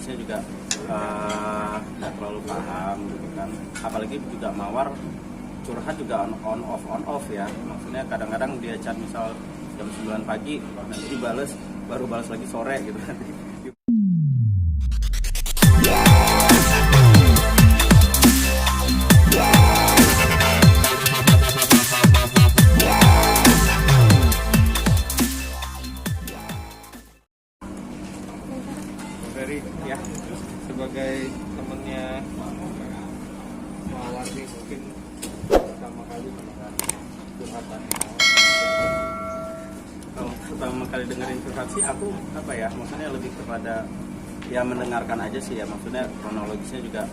kronologisnya juga nggak terlalu paham gitu kan. Apalagi juga Mawar curhat juga on off ya. Maksudnya kadang-kadang dia chat misal jam 9 pagi, nanti baru balas lagi sore gitu. Dari ya sebagai temennya Mawar nih, mungkin pertama kali curhatan Kalau pertama kali dengerin curhat sih aku maksudnya lebih kepada ya mendengarkan aja sih ya, maksudnya kronologisnya juga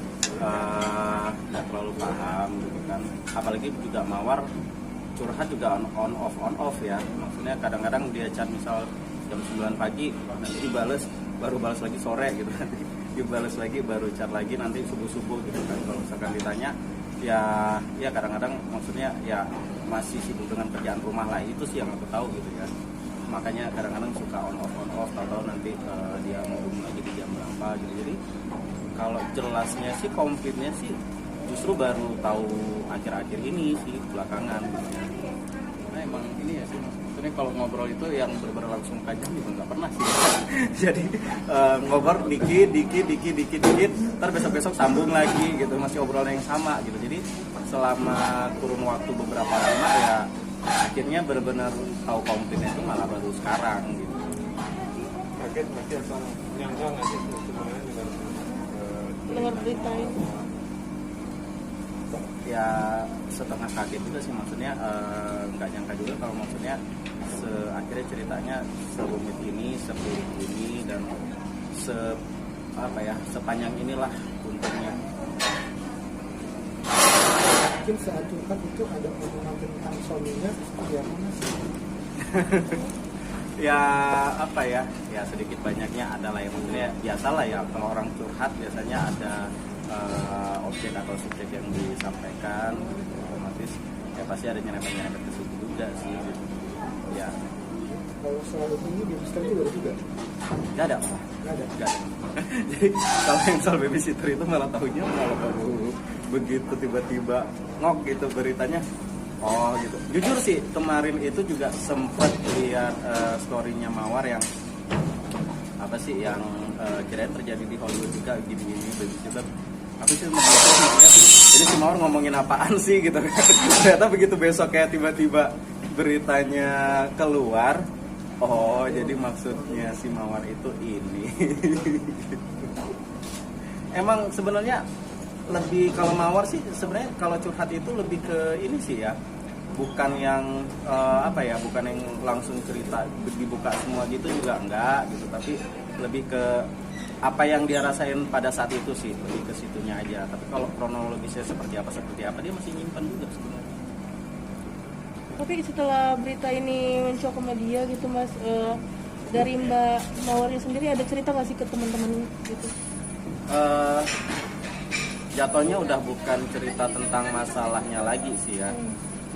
nggak terlalu paham gitu kan. Apalagi juga Mawar curhat juga on off ya, maksudnya kadang-kadang dia chat misal jam 9 pagi, nanti baru balas lagi sore gitu, nanti dibalas lagi baru chat lagi nanti subuh gitu kan. Kalau misalkan ditanya ya kadang-kadang maksudnya ya masih sibuk dengan kerjaan rumah lah, itu sih yang aku tahu gitu ya. Makanya kadang-kadang suka on off, tahu-tahu nanti dia mau hubungi lagi di jam berapa gitu. Jadi kalau jelasnya sih, komplitnya sih justru baru tahu akhir-akhir ini sih, belakangan gitu ya. Nah emang ini ya sih, maksudnya kalau ngobrol itu yang berlangsung panjang juga nggak pernah sih. Jadi ngobrol dikit, ntar besok sambung lagi gitu, masih obrolan yang sama gitu. Jadi selama kurun waktu beberapa lama ya akhirnya benar-benar tahu komplitnya itu malah baru sekarang gitu. kaget pasti asal nyangka nggak sih sebenarnya dengar berita ini? Ya setengah kaget juga sih, maksudnya nggak nyangka juga kalau maksudnya akhirnya ceritanya serumit ini, sepelik ini, dan sepanjang inilah untungnya. Mungkin saat curhat itu ada hubungan tentang suaminya, bagaimana sih? Ya sedikit banyaknya ada lah ya, maksudnya biasalah ya kalau orang curhat biasanya ada objek atau subjek yang disampaikan, otomatis ya pasti ada nyerempet ke situ juga sih gitu. Ya Kalau soal ini babysitter juga? nggak ada. Jadi kalau yang soal babysitter itu malah tahunya malah baru begitu tiba-tiba ngok gitu beritanya. Oh gitu. Jujur sih kemarin itu juga sempat lihat story-nya Mawar yang yang kirain terjadi di Hollywood juga gini babysitter. Aku sih maksudnya jadi si Mawar ngomongin apaan sih gitu. Ternyata begitu besok kayak tiba-tiba beritanya keluar. Oh jadi maksudnya si Mawar itu ini. Emang sebenarnya lebih kalau Mawar sih sebenarnya kalau curhat itu lebih ke ini sih ya, bukan yang bukan yang langsung cerita dibuka semua gitu juga enggak gitu, tapi lebih ke apa yang dia rasain pada saat itu sih, lebih ke situnya aja. Tapi kalau kronologisnya seperti apa dia masih nyimpan juga sebenarnya. Tapi setelah berita ini mencuat ke media gitu Mas, dari Mbak Mawarnya sendiri ada cerita nggak sih ke teman-teman gitu? Jatuhnya udah bukan cerita tentang masalahnya lagi sih ya,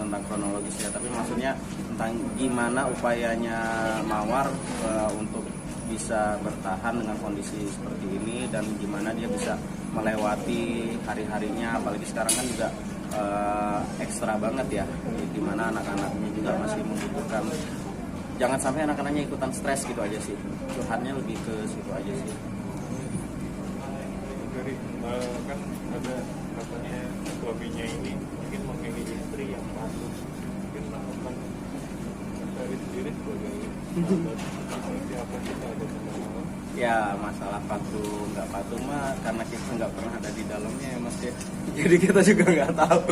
tentang kronologisnya, tapi maksudnya tentang gimana upayanya Mawar untuk bisa bertahan dengan kondisi seperti ini, dan gimana dia bisa melewati hari-harinya, apalagi sekarang kan juga ekstra banget ya, dimana anak-anaknya juga masih membutuhkan, jangan sampai anak-anaknya ikutan stres gitu aja sih, curhatnya lebih ke situ aja sih. dari kan ada katanya suaminya ini mungkin memilih istri yang patuh, mungkin melakukan dari sendiri sebagai seperti apa kita ada teman-teman. Ya masalah patuh nggak patuh mah karena kita nggak pernah ada di dalamnya ya Mas ya. Jadi kita juga nggak tahu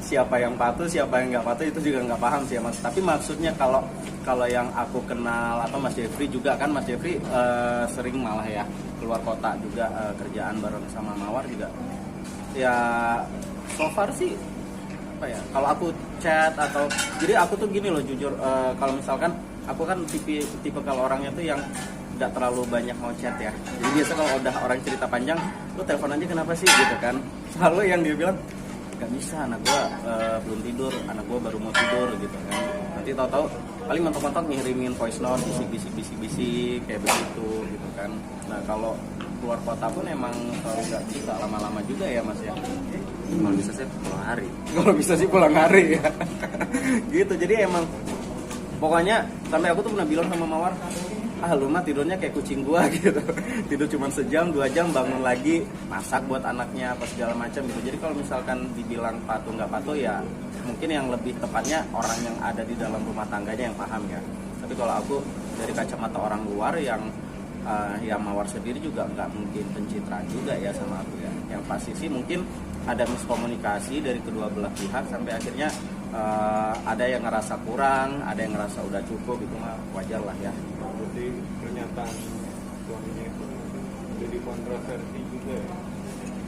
siapa yang patuh siapa yang nggak patuh, itu juga nggak paham sih ya Mas. Tapi maksudnya kalau yang aku kenal atau Mas Jeffrey juga kan, Mas Jeffrey sering malah ya keluar kota juga, kerjaan bareng sama Mawar juga. Ya so far sih kalau aku chat atau jadi aku tuh gini loh jujur, kalau misalkan aku kan tipe kalau orangnya tuh yang nggak terlalu banyak mau chat ya. Jadi biasa kalau udah orang cerita panjang, lu telepon aja kenapa sih gitu kan. Selalu yang dia bilang nggak bisa, anak gua belum tidur, anak gua baru mau tidur gitu kan. Nanti tahu-tahu paling mentok-mentok ngirimin voice note, bisik kayak begitu gitu kan. Nah kalau keluar kota pun emang nggak bisa lama-lama juga ya Mas ya. Kalau bisa sih pulang hari. Kalau bisa sih pulang hari ya. Gitu, jadi emang pokoknya sampai aku tuh pernah bilang sama Mawar, lu mah tidurnya kayak kucing gua gitu. Tidur cuma sejam 2 jam, bangun lagi masak buat anaknya apa segala macam gitu. Jadi kalau misalkan dibilang patuh nggak patuh ya mungkin yang lebih tepatnya orang yang ada di dalam rumah tangganya yang paham ya. Tapi kalau aku dari kacamata orang luar yang Mawar sendiri juga nggak mungkin pencitraan juga ya sama aku ya. Yang pasti sih mungkin ada miskomunikasi dari kedua belah pihak sampai akhirnya ada yang ngerasa kurang, ada yang ngerasa udah cukup, itu mah wajar lah ya. Berarti pernyataan suaminya itu jadi kontroversi juga ya.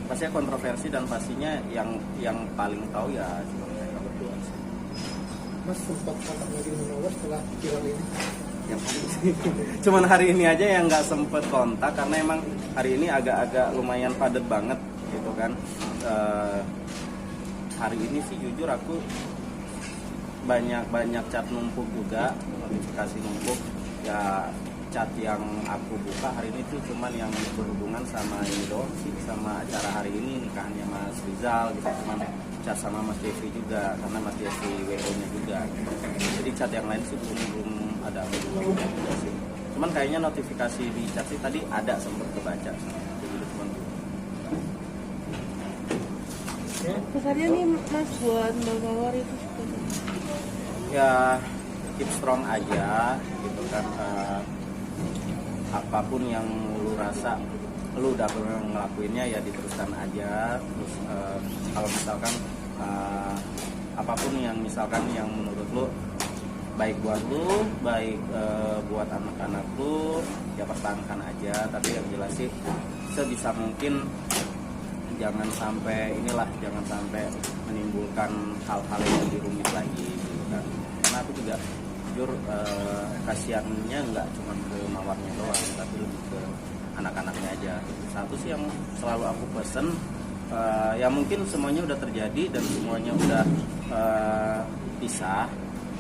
Pastinya kontroversi dan pastinya yang paling tahu ya cuma mereka berdua sih. Mas sempat kontak lagi dengan Mawar setelah viral ini? Yang pasti cuman hari ini aja yang nggak sempet kontak karena emang hari ini agak-agak lumayan padat banget gitu kan. Hari ini sih jujur aku banyak chat numpuk juga, notifikasi numpuk ya. Chat yang aku buka hari ini tuh cuman yang berhubungan sama ini doang sih, sama acara hari ini nikahannya Mas Rizal gitu. Cuman chat sama Mas Devi juga karena Mas Devi WO nya juga. Jadi chat yang lain sih belum ada apa juga sih. Cuman kayaknya notifikasi di chat sih tadi ada sempet kebaca. Jadi cuman Pesannya nih Mas buat Mbak Mawar itu ya keep strong aja gitu kan. Apapun yang lu rasa lu udah pernah ngelakuinnya ya diteruskan aja. Terus kalau misalkan apapun yang misalkan yang menurut lu baik buat lu, baik buat anak-anak lu, ya pertahankan aja. Tapi yang jelas sih sebisa mungkin jangan sampai menimbulkan hal-hal yang lebih rumit lagi gitu kan. Karena aku juga jujur kasihannya nggak cuma ke Mawarnya doang, tapi lebih ke anak-anaknya aja. Satu sih yang selalu aku pesen, ya mungkin semuanya udah terjadi dan semuanya udah pisah.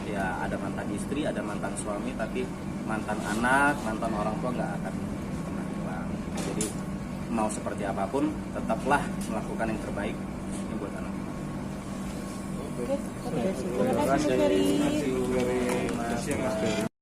Ya ada mantan istri, ada mantan suami, tapi mantan anak, mantan orang tua nggak akan pernah hilang. Jadi mau seperti apapun, tetaplah melakukan yang terbaik ini buat anak. Oke, terima kasih Mas Ferry. Terima kasih Mas Ferry.